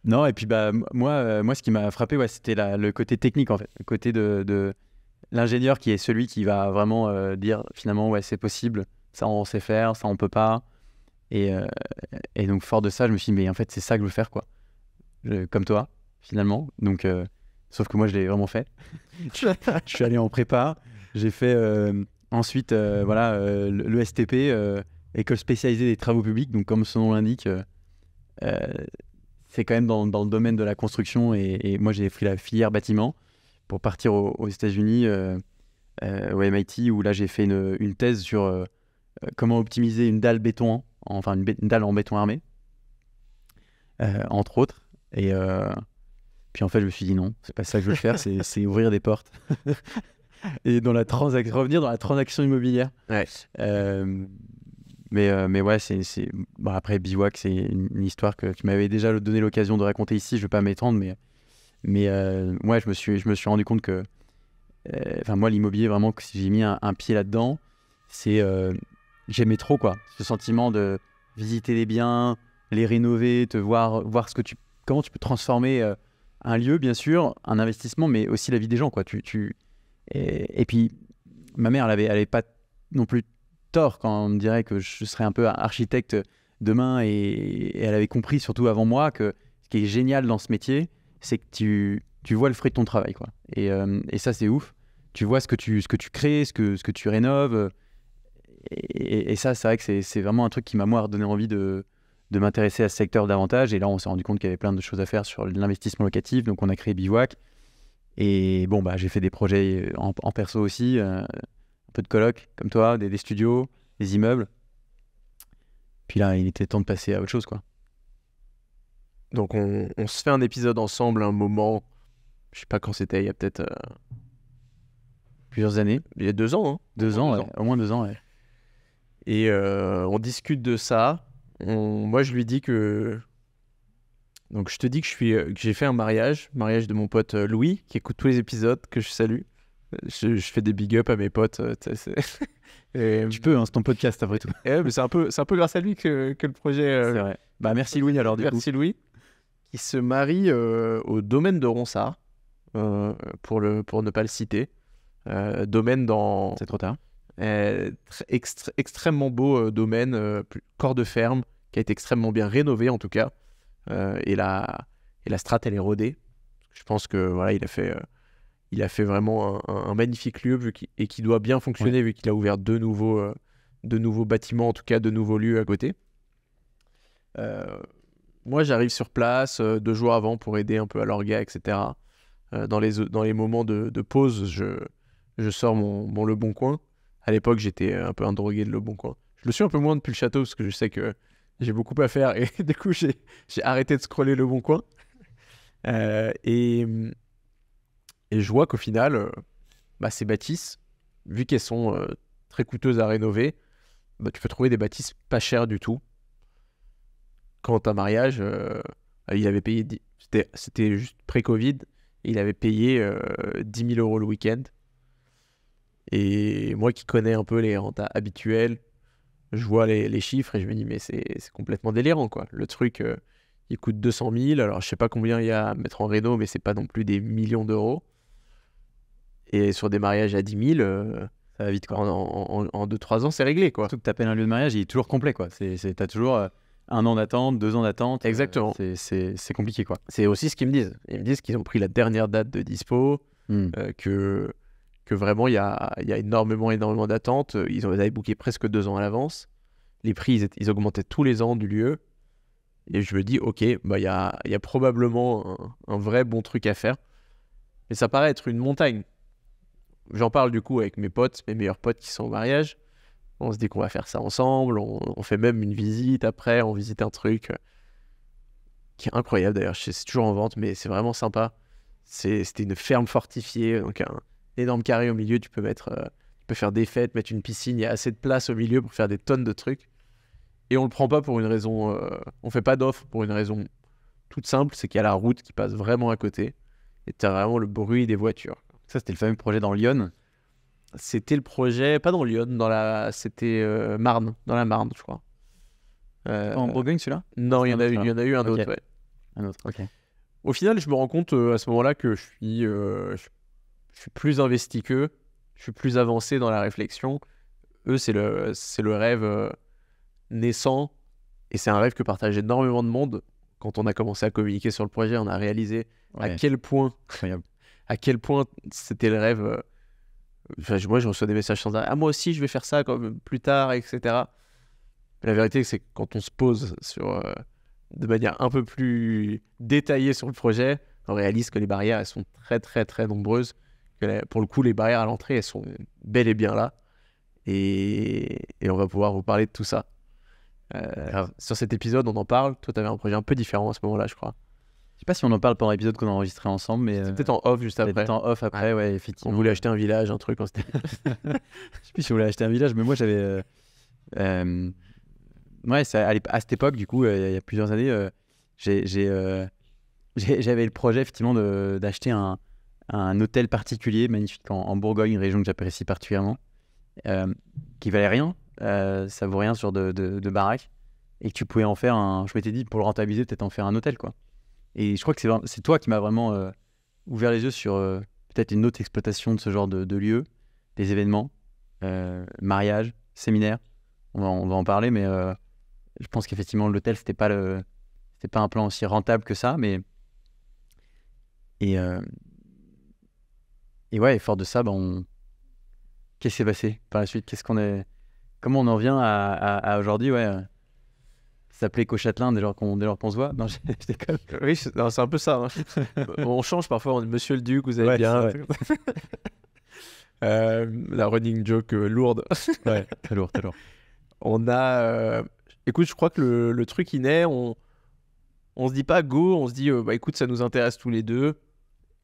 Non, et puis moi, ce qui m'a frappé, c'était le côté technique, en fait. Le côté de l'ingénieur qui est celui qui va vraiment dire, finalement, ouais, c'est possible, ça on sait faire, ça on peut pas. Et donc, fort de ça, je me suis dit, mais en fait, c'est ça que je veux faire, quoi. Comme toi, finalement. Donc, sauf que moi, je l'ai vraiment fait. Je suis allé en prépa. J'ai fait ensuite le STP, école spécialisée des travaux publics. Donc, comme son nom l'indique, c'est quand même dans le domaine de la construction. Et moi, j'ai pris la filière bâtiment pour partir aux États-Unis, au MIT, où là, j'ai fait une thèse sur comment optimiser une dalle béton, une dalle en béton armé, entre autres. Et puis en fait, je me suis dit non, c'est pas ça que je veux faire, c'est ouvrir des portes. Et revenir dans la transaction immobilière. Ouais. Mais ouais, après Bivouac, c'est une histoire que tu m'avais déjà donné l'occasion de raconter ici. Je vais pas m'étendre, mais ouais, je me suis rendu compte que, moi, l'immobilier, vraiment, que si j'ai mis un pied là-dedans, j'aimais trop, quoi. Ce sentiment de visiter les biens, les rénover, voir comment tu peux transformer un lieu, bien sûr, un investissement, mais aussi la vie des gens, quoi. Et puis, ma mère, elle avait pas non plus tort quand on me dirait que je serais un peu architecte demain, et elle avait compris, surtout avant moi, que ce qui est génial dans ce métier, c'est que tu vois le fruit de ton travail, quoi. Et ça, c'est ouf. Tu vois ce que tu crées, ce que tu rénoves. Et ça, c'est vrai que c'est vraiment un truc qui m'a, moi, donné envie de m'intéresser à ce secteur davantage. Et là, on s'est rendu compte qu'il y avait plein de choses à faire sur l'investissement locatif. Donc, on a créé Bivouac. Et bon, j'ai fait des projets en perso aussi, un peu de coloc, comme toi, des studios, des immeubles. Puis là, il était temps de passer à autre chose, quoi. Donc, on se fait un épisode ensemble, un moment, je sais pas quand c'était, il y a peut-être... Plusieurs années. Il y a 2 ans, hein. 2 ans, ouais. Au moins 2 ans, ouais. Et on discute de ça. Moi, je lui dis que... Donc, je te dis que j'ai fait un mariage de mon pote Louis, qui écoute tous les épisodes, que je salue. Je fais des big up à mes potes. Tu peux, c'est ton podcast, après tout. Mais c'est un peu grâce à lui que le projet... C'est vrai. Merci Louis, alors, du coup. Merci Louis. Qui se marie au domaine de Ronsard, pour ne pas le citer. Domaine dans... C'est trop tard. Extrêmement beau domaine, corps de ferme, qui a été extrêmement bien rénové en tout cas. Et la strate, elle est rodée. Je pense que voilà, il a fait vraiment un magnifique lieu et qui doit bien fonctionner, vu qu'il a ouvert deux nouveaux bâtiments, en tout cas de nouveaux lieux à côté. Moi, j'arrive sur place 2 jours avant pour aider un peu à l'orga, etc. Dans les moments de pause, je sors mon Le Bon Coin. À l'époque, j'étais un peu un drogué de Le Bon Coin. Je le suis un peu moins depuis le château, parce que je sais que j'ai beaucoup à faire, et du coup, j'ai arrêté de scroller Le Bon Coin. Et je vois qu'au final, ces bâtisses, vu qu'elles sont très coûteuses à rénover, tu peux trouver des bâtisses pas chères du tout. Quand un mariage, il avait payé, c'était juste pré-Covid, il avait payé 10 000 € le week-end. Et moi qui connais un peu les rentas habituels, je vois les chiffres et je me dis, mais c'est complètement délirant, quoi. Le truc, il coûte 200 000, alors je sais pas combien il y a à mettre en réno, mais c'est pas non plus des millions d'euros. Et sur des mariages à 10 000, ça va vite, quoi. En 2-3 ans, c'est réglé, quoi. Surtout que t'appelles un lieu de mariage, il est toujours complet, quoi. T'as toujours 1 an d'attente, 2 ans d'attente. Exactement. C'est compliqué, quoi. C'est aussi ce qu'ils me disent. Ils me disent qu'ils ont pris la dernière date de dispo, que vraiment il y a énormément d'attentes. Ils avaient booké presque 2 ans à l'avance. Les prix, ils augmentaient tous les ans du lieu. Et je me dis, ok, il y a probablement un vrai bon truc à faire. Mais ça paraît être une montagne. J'en parle du coup avec mes potes, mes meilleurs potes qui sont au mariage. On se dit qu'on va faire ça ensemble. On fait même une visite après. On visite un truc qui est incroyable d'ailleurs. C'est toujours en vente, mais c'est vraiment sympa. C'était une ferme fortifiée, donc un énorme carré au milieu. Tu peux faire des fêtes, mettre une piscine. Il y a assez de place au milieu pour faire des tonnes de trucs. Et on le prend pas pour une raison. On fait pas d'offre pour une raison toute simple, c'est qu'il y a la route qui passe vraiment à côté. Et tu as vraiment le bruit des voitures. Ça, c'était le fameux projet dans Lyon. C'était le projet, pas dans Lyon, c'était Marne, dans la Marne, je crois. En Bourgogne, celui-là? Non, il y en a eu un okay. autre, ouais. Un autre, ok. Au final, je me rends compte à ce moment-là que je suis plus investi qu'eux, je suis plus avancé dans la réflexion. Eux, c'est le rêve naissant, et c'est un rêve que partage énormément de monde. Quand on a commencé à communiquer sur le projet, on a réalisé à quel point c'était le rêve. Moi, je reçois des messages sans arrêt. Ah, moi aussi, je vais faire ça comme plus tard, etc. Mais la vérité, c'est que quand on se pose de manière un peu plus détaillée sur le projet, on réalise que les barrières, elles sont très, très, très nombreuses. Pour le coup, les barrières à l'entrée, elles sont bel et bien là. Et on va pouvoir vous parler de tout ça. Sur cet épisode, on en parle. Toi, tu avais un projet un peu différent à ce moment-là, je crois. Je sais pas si on en parle pendant l'épisode qu'on a enregistré ensemble, mais c'était peut-être en off juste après. Peut-être en off après, ouais, effectivement. On voulait acheter un village, un truc. Je sais plus si on voulait acheter un village, mais moi j'avais. Ouais, à cette époque, du coup, il y a plusieurs années, j'avais le projet effectivement d'acheter un hôtel particulier, magnifique en Bourgogne, une région que j'apprécie particulièrement, qui valait rien, ça vaut rien sur de baraques, et que tu pouvais en faire je m'étais dit, pour le rentabiliser, peut-être en faire un hôtel, quoi. Et je crois que c'est toi qui m'as vraiment ouvert les yeux sur peut-être une autre exploitation de ce genre de lieux, des événements, mariages, séminaires. On va en parler, mais je pense qu'effectivement l'hôtel c'était pas un plan aussi rentable que ça, mais et ouais, fort de ça, qu'est-ce qui s'est passé par la suite? Comment on en vient à aujourd'hui, ouais. S'appeler Cauchâtelin dès lors qu'on se voit. Non, je déconne. Oui, c'est un peu ça. Hein. On change parfois, on dit Monsieur le Duc, vous allez bien. La running joke lourde. Ouais, très lourd. On a... Écoute, je crois que le truc il naît, on se dit pas go, on se dit écoute, ça nous intéresse tous les deux,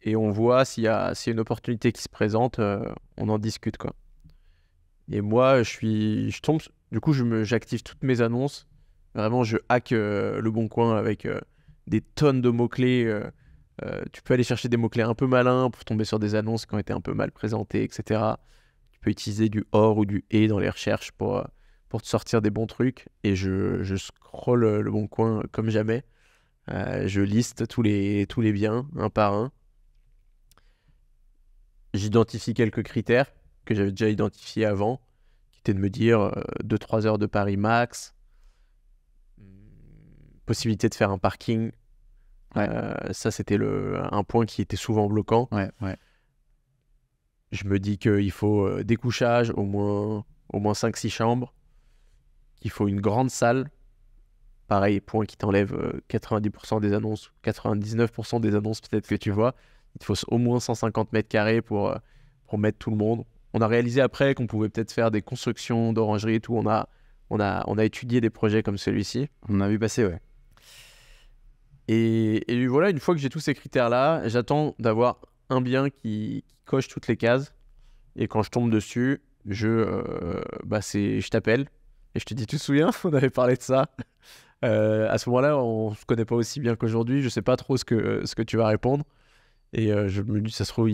et on voit s'il y a une opportunité qui se présente, on en discute, quoi. Et moi, je tombe... Du coup, j'active toutes mes annonces. Vraiment, je hack le Bon Coin avec des tonnes de mots-clés. Tu peux aller chercher des mots-clés un peu malins pour tomber sur des annonces qui ont été un peu mal présentées, etc. Tu peux utiliser du or ou du et dans les recherches pour te sortir des bons trucs. Et je scrolle le Bon Coin comme jamais. Je liste tous les biens, un par un. J'identifie quelques critères que j'avais déjà identifiés avant, qui étaient de me dire 2-3 heures de Paris max, possibilité de faire un parking. Ouais. Ça, c'était un point qui était souvent bloquant. Ouais. Je me dis qu'il faut des couchages, au moins 5-6 chambres, qu'il faut une grande salle. Pareil, point qui t'enlève 90% des annonces, 99% des annonces peut-être que tu vois. Il te faut au moins 150 mètres carrés pour mettre tout le monde. On a réalisé après qu'on pouvait peut-être faire des constructions d'orangerie et tout. On a étudié des projets comme celui-ci. On a vu passer, ouais. Et voilà, une fois que j'ai tous ces critères-là, j'attends d'avoir un bien qui coche toutes les cases. Et quand je tombe dessus, je t'appelle et je te dis, tu te souviens, on avait parlé de ça. À ce moment-là, on se connaît pas aussi bien qu'aujourd'hui. Je sais pas trop ce que tu vas répondre. Et je me dis, ça se trouve,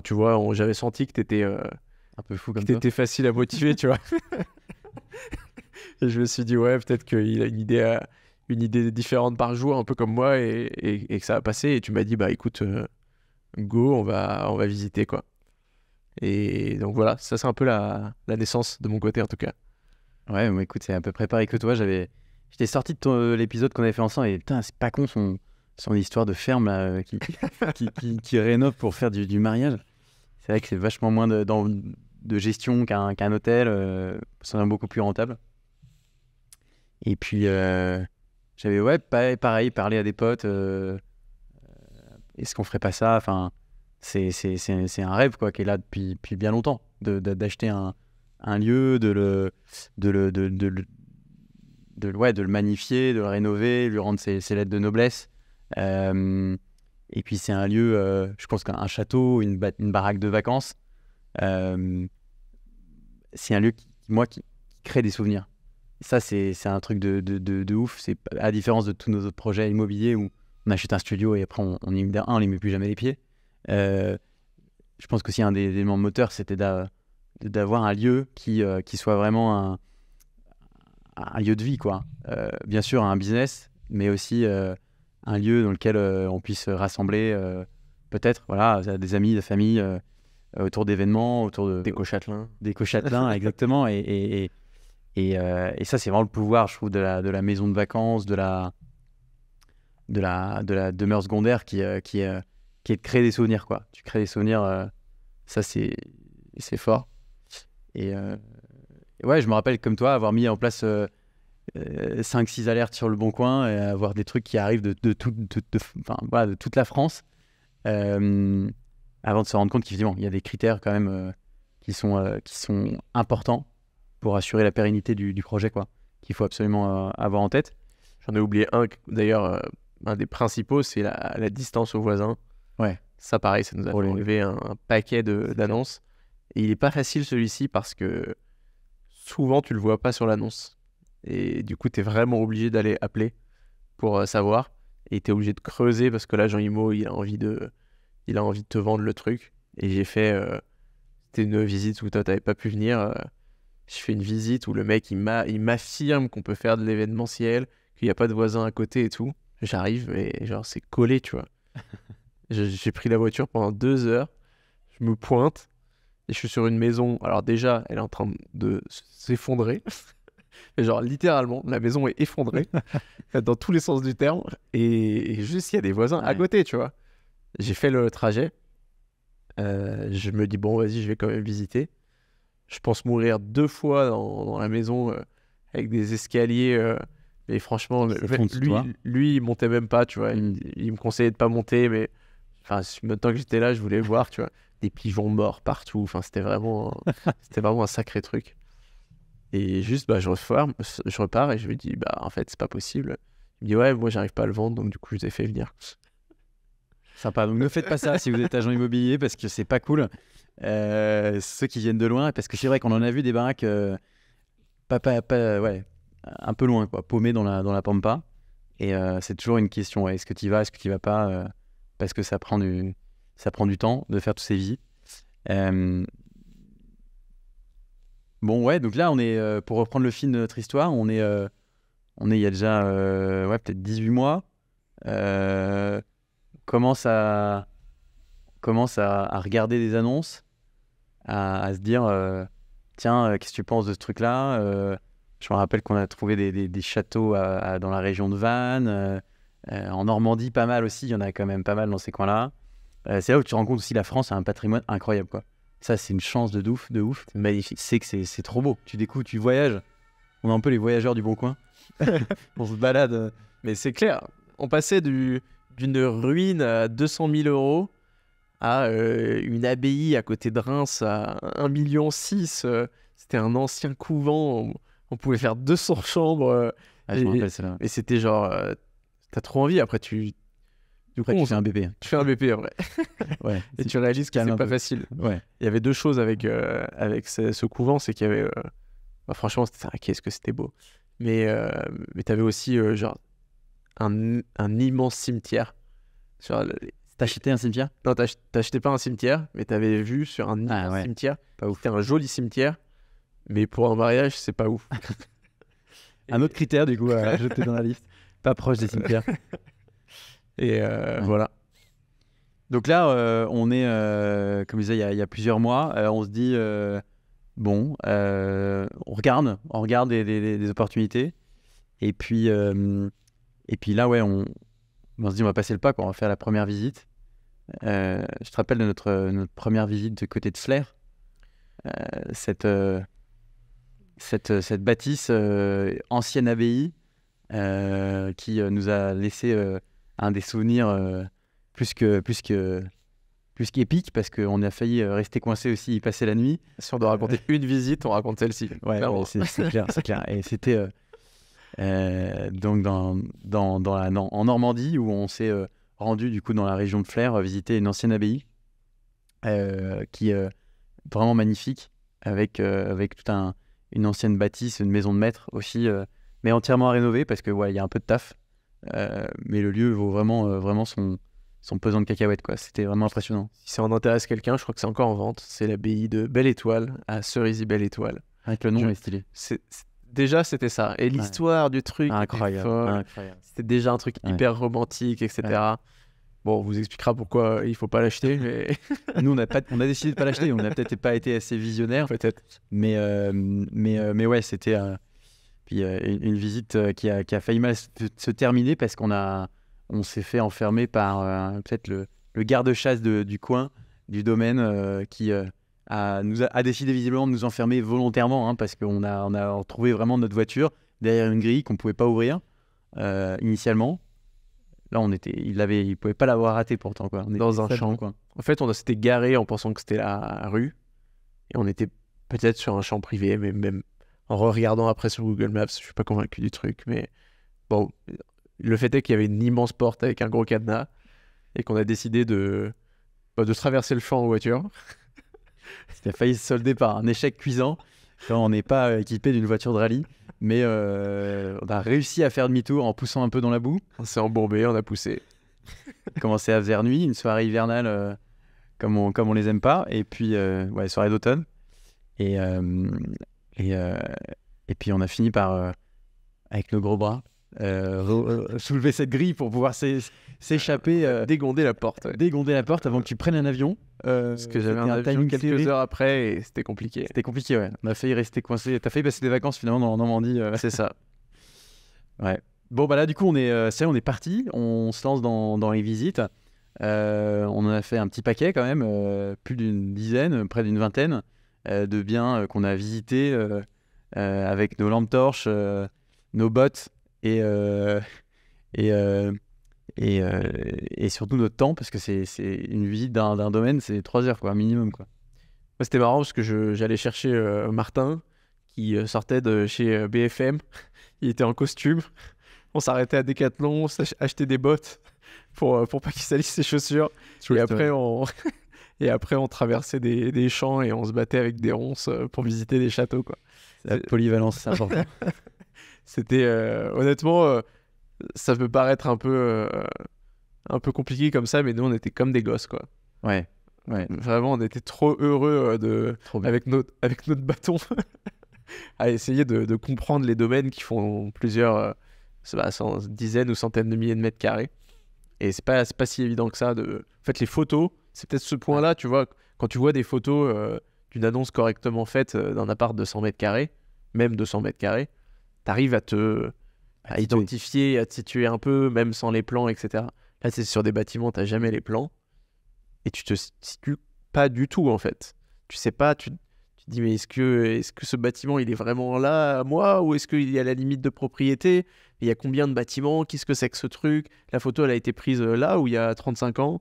tu vois, j'avais senti que t'étais un peu fou comme que t'étais facile à motiver, tu vois. Et je me suis dit, ouais, peut-être qu'il a une idée différente par jour, un peu comme moi, et que ça va passer. Et tu m'as dit, écoute, go, on va visiter, quoi. Et donc voilà, ça c'est un peu la naissance de mon côté, en tout cas. Ouais, moi, écoute, c'est à peu près pareil que toi. J'étais sorti de l'épisode qu'on avait fait ensemble, et putain, c'est pas con son histoire de ferme là, qui rénove pour faire du mariage. C'est vrai que c'est vachement moins de gestion qu'un hôtel, ça devient beaucoup plus rentable. Et puis j'avais pareil parlé à des potes, est-ce qu'on ferait pas ça, enfin c'est un rêve, quoi, qui est là depuis bien longtemps, d'acheter un un lieu, de le magnifier, de le rénover, lui rendre ses lettres de noblesse. Et puis c'est un lieu, je pense qu'un château, une baraque de vacances, c'est un lieu qui crée des souvenirs. Ça, c'est un truc de ouf. C'est à la différence de tous nos autres projets immobiliers où on achète un studio et après on y met plus jamais les pieds. Je pense qu'aussi un des éléments moteurs, c'était d'avoir un lieu qui soit vraiment un lieu de vie, quoi. Bien sûr, un business, mais aussi un lieu dans lequel on puisse rassembler peut-être des amis, des familles autour d'événements, autour de... Des Cauchâtelains. Des Cauchâtelains, exactement. Et ça, c'est vraiment le pouvoir, je trouve, de la maison de vacances, de la demeure secondaire qui est de créer des souvenirs, quoi. Tu crées des souvenirs, ça, c'est fort. Et ouais, je me rappelle, comme toi, avoir mis en place 5-6 alertes sur le Bon Coin et avoir des trucs qui arrivent de toute la France avant de se rendre compte qu'effectivement, il y a des critères quand même qui sont importants pour assurer la pérennité du projet, quoi, qu'il faut absolument avoir en tête. J'en ai oublié un, d'ailleurs, un des principaux, c'est la distance aux voisins. Ouais. Ça, pareil, ça nous a enlevé un paquet d'annonces. Et il n'est pas facile, celui-ci, parce que souvent, tu le vois pas sur l'annonce. Et du coup, tu es vraiment obligé d'aller appeler pour savoir. Et tu es obligé de creuser parce que l'agent IMO, il a envie de te vendre le truc. Et j'ai fait... c'était une visite où toi, tu n'avais pas pu venir. Je fais une visite où le mec, il m'affirme qu'on peut faire de l'événementiel, qu'il n'y a pas de voisins à côté et tout. J'arrive, mais genre, c'est collé, tu vois. J'ai pris la voiture pendant 2 heures. Je me pointe et je suis sur une maison. Alors déjà, elle est en train de s'effondrer. Mais genre, littéralement, la maison est effondrée dans tous les sens du terme. Et juste, il y a des voisins à côté, tu vois. J'ai fait le trajet. Je me dis, bon, vas-y, je vais quand même visiter. Je pense mourir 2 fois dans la maison avec des escaliers. Mais franchement, lui, il montait même pas, tu vois. Il me conseillait de pas monter, mais enfin, même temps que j'étais là, je voulais voir, tu vois. Des pigeons morts partout. Enfin, c'était vraiment un sacré truc. Et juste, je repars et je lui dis, en fait, c'est pas possible. Il me dit, ouais, moi, j'arrive pas à le vendre, donc du coup, je t'ai fait venir. Sympa. Donc, ne faites pas ça si vous êtes agent immobilier parce que c'est pas cool. Ceux qui viennent de loin, parce que c'est vrai qu'on en a vu des baraques un peu loin, quoi, paumées dans la pampa. Et c'est toujours une question, est-ce que tu y vas, est-ce que tu y vas pas, parce que ça prend du temps de faire toutes ces visites. Bon, ouais, donc là, on est, pour reprendre le fil de notre histoire, on est il y a déjà peut-être 18 mois. Commence à regarder des annonces, à se dire tiens, qu'est-ce que tu penses de ce truc-là je me rappelle qu'on a trouvé des châteaux dans la région de Vannes, en Normandie pas mal aussi, il y en a quand même pas mal dans ces coins-là. C'est là où tu te rends compte aussi que la France a un patrimoine incroyable, quoi. Ça, c'est une chance de ouf. C'est magnifique. C'est que c'est trop beau. Tu découvres, tu voyages. On est un peu les voyageurs du Bon Coin. On se balade. Mais c'est clair, on passait d'une ruine à 200 000 euros à une abbaye à côté de Reims à 1,6 million. C'était un ancien couvent. On pouvait faire 200 chambres. Je me rappelle celle-là. Et c'était genre... t'as trop envie. Après, tu fais un BP. Tu fais un BP, après. Ouais, et tu réalises que c'est pas facile. Ouais. Il y avait 2 choses avec ce couvent. C'est qu'il y avait... franchement, qu'est-ce que c'était beau. Mais t'avais aussi genre un immense cimetière. T'achetais un cimetière ? Non, t'achetais pas un cimetière, mais t'avais vu sur un immense cimetière. Pas ouf. C'était un joli cimetière, mais pour un mariage, c'est pas ouf. Un autre critère, du coup, à ajouter dans la liste. Pas proche des cimetières. Et voilà. Donc là, on est, comme je disais, il y a plusieurs mois, on se dit, on regarde des opportunités. Et puis là, ouais, on se dit, on va passer le pas, quoi, on va faire la première visite. Je te rappelle de notre première visite de côté de Flers. Cette bâtisse, ancienne abbaye, qui nous a laissé un des souvenirs plus que plus qu'épique parce qu'on a failli rester coincé aussi, y passer la nuit. Si on doit raconter une visite, on raconte celle-ci. Ouais, c'est clair, c'est clair. Et c'était donc en Normandie où on s'est rendu du coup dans la région de Flers visiter une ancienne abbaye qui est vraiment magnifique avec toute une ancienne bâtisse, une maison de maître aussi, mais entièrement à rénover parce que il y a un peu de taf. Mais le lieu vaut vraiment son pesant de cacahuètes, quoi. C'était vraiment impressionnant. Si ça en intéresse quelqu'un, je crois que c'est encore en vente. C'est l'abbaye de Belle-Étoile, à Cerisy-Belle-Étoile. Avec le nom est stylé. Déjà, c'était ça. Et l'histoire du truc, incroyable. C'était déjà un truc hyper romantique, etc. Ouais. Bon, on vous expliquera pourquoi il ne faut pas l'acheter. Mais... Nous, on a décidé de ne pas l'acheter. On n'a peut-être pas été assez visionnaires. Peut-être. Mais ouais, c'était une visite qui a failli mal se terminer parce on s'est fait enfermer par peut-être le garde-chasse du coin, du domaine, qui a décidé visiblement de nous enfermer volontairement parce qu'on a retrouvé vraiment notre voiture derrière une grille qu'on ne pouvait pas ouvrir initialement. Là, il pouvait pas l'avoir raté pourtant, quoi. Dans un champ. Quoi. En fait, on s'était garé en pensant que c'était la rue et on était peut-être sur un champ privé, mais même en regardant après sur Google Maps, je suis pas convaincu du truc. Mais bon, le fait est qu'il y avait une immense porte avec un gros cadenas et qu'on a décidé de traverser le champ en voiture. C'était failli se solder par un échec cuisant quand on n'est pas équipé d'une voiture de rallye. Mais on a réussi à faire demi-tour en poussant un peu dans la boue. On s'est embourbé, on a poussé. Il commençait à faire nuit, une soirée hivernale comme on les aime pas. Et puis, soirée d'automne. Et puis, on a fini par, avec le gros bras, soulever cette grille pour pouvoir s'échapper. Dégonder la porte. Ouais. Dégonder la porte avant que tu prennes un avion. Parce que j'avais un avion quelques heures après et c'était compliqué. C'était compliqué, ouais. On a failli rester coincé. T'as failli passer des vacances finalement dans la Normandie. C'est ça. Ouais. Bon, bah là, du coup, on est parti. On se lance dans les visites. On en a fait un petit paquet quand même, plus d'une dizaine, près d'une vingtaine de biens qu'on a visités avec nos lampes torches, nos bottes et surtout notre temps, parce que c'est une visite d'un domaine, c'est 3 heures, quoi, minimum, quoi. Moi, c'était marrant parce que j'allais chercher Martin, qui sortait de chez BFM. Il était en costume. On s'arrêtait à Decathlon, on achetait des bottes pour pas qu'il salisse ses chaussures. Et après, on traversait des champs et on se battait avec des ronces pour visiter des châteaux, quoi. La polyvalence, c'est important. C'était, honnêtement... ça peut paraître un peu compliqué comme ça, mais nous, on était comme des gosses, quoi. Ouais. Vraiment, on était trop heureux avec notre bâton à essayer de comprendre les domaines qui font plusieurs dizaines ou centaines de milliers de mètres carrés. Et c'est pas si évident que ça. En fait, les photos, c'est peut-être ce point-là, tu vois, quand tu vois des photos d'une annonce correctement faite d'un appart de 100 mètres carrés, même 200 mètres carrés, t'arrives à identifier, à te situer un peu, même sans les plans, etc. Là, c'est sur des bâtiments, t'as jamais les plans. Et tu te situes pas du tout, en fait. Tu sais pas, tu te dis, mais est-ce que ce bâtiment, il est vraiment là, à moi, ou est-ce qu'il est à la limite de propriété ? Il y a combien de bâtiments ? Qu'est-ce que c'est que ce truc ? La photo, elle a été prise là, où il y a 35 ans.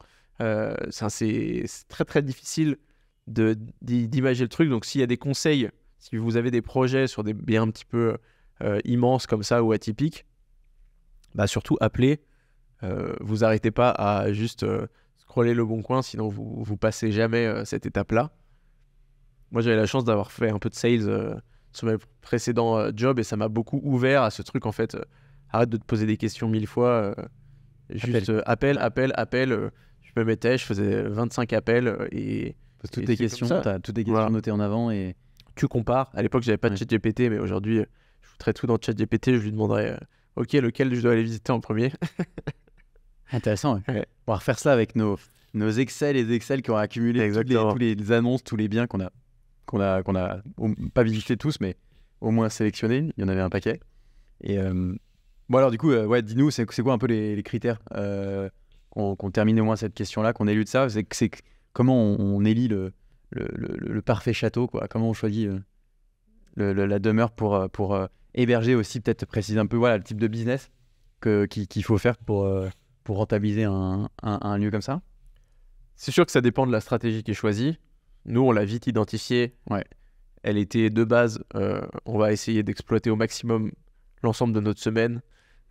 C'est très, très difficile d'imager le truc. Donc, s'il y a des conseils, si vous avez des projets sur des biens un petit peu... immenses comme ça ou atypiques, bah surtout appelez. Vous arrêtez pas à juste scroller le bon coin, sinon vous passez jamais cette étape-là. Moi, j'avais la chance d'avoir fait un peu de sales sur mes précédents jobs et ça m'a beaucoup ouvert à ce truc, en fait. Arrête de te poser des questions 1000 fois. Juste appel. Je me mettais, je faisais 25 appels et... Toutes tes questions, t'as toutes tes questions notées en avant et... Tu compares. À l'époque, j'avais pas de ChatGPT, mais aujourd'hui... je foutrais tout dans ChatGPT, je lui demanderais ok, lequel je dois aller visiter en premier. Intéressant, ouais. On va refaire ça avec nos Excel et les Excel qui ont accumulé tous les annonces, tous les biens qu'on a pas visités tous, mais au moins sélectionnés. Il y en avait un paquet. Et bon, alors du coup, dis-nous, c'est quoi un peu les critères qu'on termine au moins cette question-là, qu'on élude ça. C'est comment on élit le parfait château, quoi. Comment on choisit la demeure pour héberger aussi, peut-être préciser un peu le type de business qu'il faut faire pour rentabiliser un lieu comme ça. C'est sûr que ça dépend de la stratégie qui est choisie. Nous, on l'a vite identifiée. Ouais. Elle était de base, on va essayer d'exploiter au maximum l'ensemble de notre semaine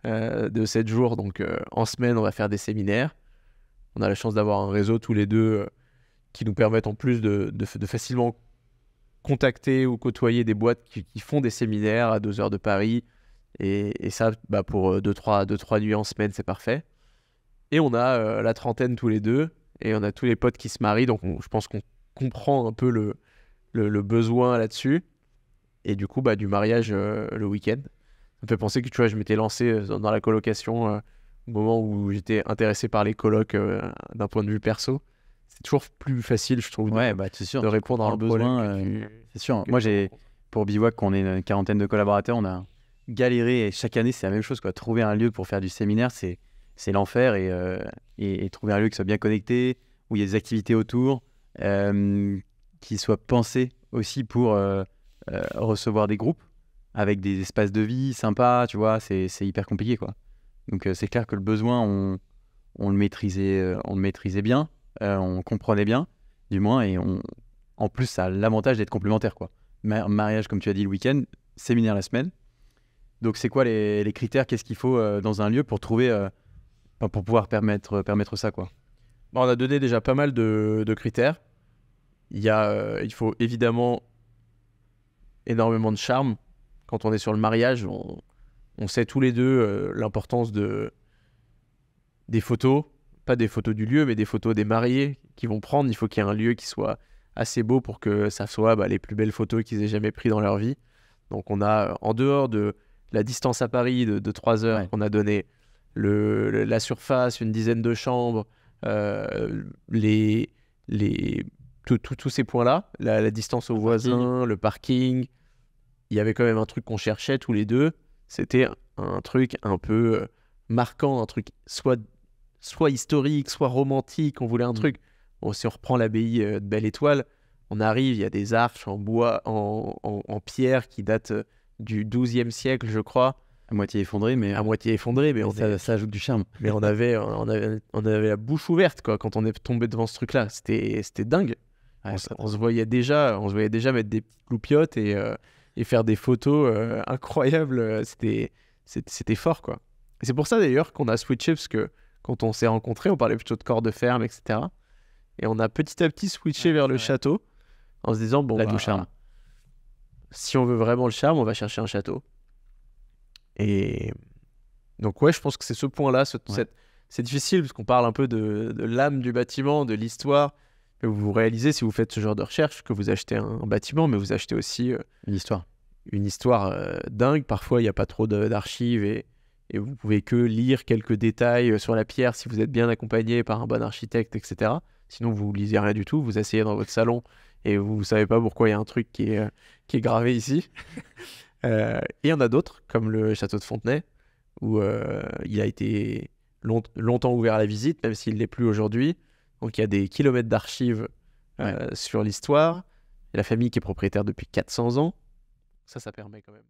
de 7 jours. Donc, en semaine, on va faire des séminaires. On a la chance d'avoir un réseau tous les deux qui nous permettent en plus de facilement contacter ou côtoyer des boîtes qui font des séminaires à 2 heures de Paris. Et ça, pour 2-3 nuits en semaine, c'est parfait. Et on a la trentaine tous les deux. Et on a tous les potes qui se marient. Donc, je pense qu'on comprend un peu le besoin là-dessus. Et du coup, du mariage le week-end. Ça me fait penser que, tu vois, je m'étais lancé dans la colocation au moment où j'étais intéressé par les colocs d'un point de vue perso. C'est toujours plus facile, je trouve, c'est sûr, de répondre à un besoin. C'est sûr. Moi, pour Bivouac, on est une quarantaine de collaborateurs, on a galéré. Et chaque année, c'est la même chose, quoi. Trouver un lieu pour faire du séminaire, c'est l'enfer. Et trouver un lieu qui soit bien connecté, où il y a des activités autour, qui soient pensées aussi pour recevoir des groupes avec des espaces de vie sympas, tu vois, c'est hyper compliqué, quoi. Donc, c'est clair que le besoin, on le maîtrisait bien. On comprenait bien, du moins, et en plus, ça a l'avantage d'être complémentaire, quoi. Mariage, comme tu as dit, le week-end, séminaire la semaine. Donc, c'est quoi les critères? Qu'est-ce qu'il faut dans un lieu pour trouver, pour pouvoir permettre ça, quoi? On a donné déjà pas mal de critères. Il faut évidemment énormément de charme. Quand on est sur le mariage, on sait tous les deux l'importance des photos. Pas des photos du lieu, mais des photos des mariés qui vont prendre. Il faut qu'il y ait un lieu qui soit assez beau pour que ça soit les plus belles photos qu'ils aient jamais prises dans leur vie. Donc on a, en dehors de la distance à Paris de 3 heures, on a donné la surface, une dizaine de chambres, tous ces points-là, la distance aux voisins, le parking. Il y avait quand même un truc qu'on cherchait tous les deux. C'était un truc un peu marquant, un truc soit historique, soit romantique. On voulait un truc. Bon, si on reprend l'abbaye de Belle-Étoile, on arrive, il y a des arches en bois, en pierre qui datent du XIIe siècle, je crois. À moitié effondré, mais ça ajoute du charme. Mais on avait la bouche ouverte, quoi, quand on est tombé devant ce truc-là. C'était dingue. Ouais, on se voyait déjà mettre des petites loupiottes et faire des photos incroyables. C'était fort, quoi. Et c'est pour ça d'ailleurs qu'on a switché, parce que quand on s'est rencontrés, on parlait plutôt de corps de ferme, etc. Et on a petit à petit switché vers le château en se disant, du charme. Si on veut vraiment le charme, on va chercher un château. Et donc, ouais, je pense que c'est ce point-là. C'est difficile parce qu'on parle un peu de l'âme du bâtiment, de l'histoire. Mais vous réalisez, si vous faites ce genre de recherche, que vous achetez un bâtiment, mais vous achetez aussi une histoire. Une histoire dingue. Parfois, il n'y a pas trop d'archives et vous pouvez que lire quelques détails sur la pierre si vous êtes bien accompagné par un bon architecte, etc. Sinon, vous ne lisez rien du tout. Vous asseyez dans votre salon et vous ne savez pas pourquoi il y a un truc qui est gravé ici. Et il y en a d'autres, comme le château de Fontenay, où il a été longtemps ouvert à la visite, même s'il ne l'est plus aujourd'hui. Donc, il y a des kilomètres d'archives sur l'histoire. Il y a la famille qui est propriétaire depuis 400 ans. Ça permet quand même.